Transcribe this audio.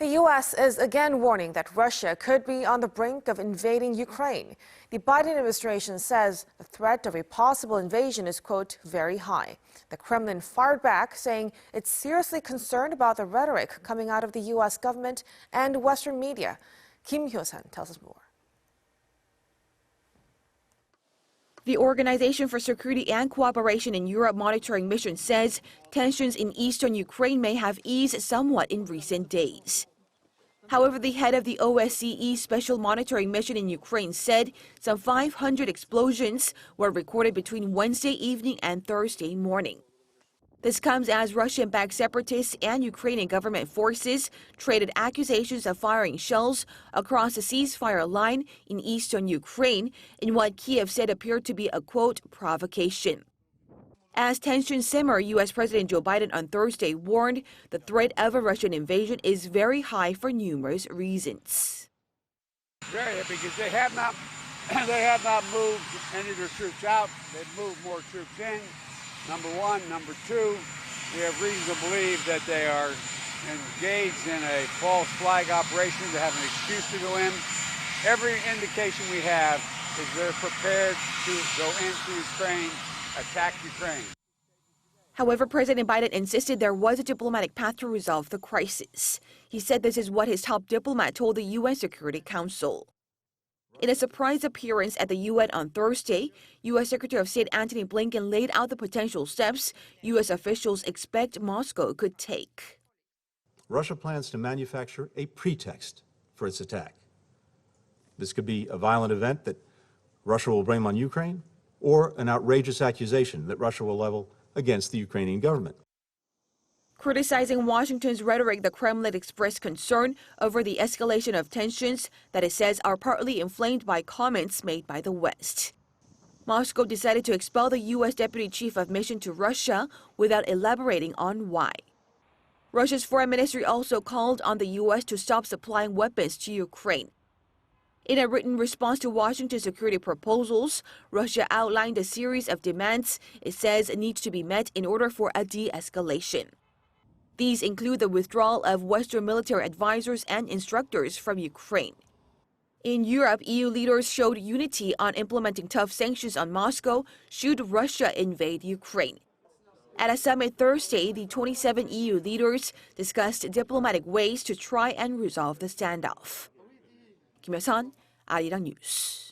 The U.S. is again warning that Russia could be on the brink of invading Ukraine. The Biden administration says the threat of a possible invasion is, quote, very high. The Kremlin fired back, saying it's seriously concerned about the rhetoric coming out of the U.S. government and Western media. Hyo-sun tells us more. The Organization for Security and Cooperation in Europe Monitoring Mission says tensions in eastern Ukraine may have eased somewhat in recent days. However, the head of the OSCE Special Monitoring Mission in Ukraine said some 500 explosions were recorded between Wednesday evening and Thursday morning. This comes as Russian-backed separatists and Ukrainian government forces traded accusations of firing shells across the ceasefire line in eastern Ukraine in what Kyiv said appeared to be a, quote, provocation. As tensions simmer, U.S. President Joe Biden on Thursday warned the threat of a Russian invasion is very high for numerous reasons. Very, because they have not moved any of their troops out. They've moved more troops in. Number one. Number two, we have reason to believe that they are engaged in a false flag operation to have an excuse to go in. Every indication we have is they're prepared to go into Ukraine, attack Ukraine. However, President Biden insisted there was a diplomatic path to resolve the crisis. He said this is what his top diplomat told the UN Security Council. In a surprise appearance at the UN on Thursday, U.S. Secretary of State Antony Blinken laid out the potential steps U.S. officials expect Moscow could take. Russia plans to manufacture a pretext for its attack. This could be a violent event that Russia will blame on Ukraine, or an outrageous accusation that Russia will level against the Ukrainian government. Criticizing Washington's rhetoric, the Kremlin expressed concern over the escalation of tensions that it says are partly inflamed by comments made by the West. Moscow decided to expel the U.S. Deputy Chief of Mission to Russia without elaborating on why. Russia's foreign ministry also called on the U.S. to stop supplying weapons to Ukraine. In a written response to Washington's security proposals, Russia outlined a series of demands it says need to be met in order for a de-escalation. These include the withdrawal of Western military advisors and instructors from Ukraine. In Europe, EU leaders showed unity on implementing tough sanctions on Moscow should Russia invade Ukraine. At a summit Thursday, the 27 EU leaders discussed diplomatic ways to try and resolve the standoff. Hyo-sun, Arirang News.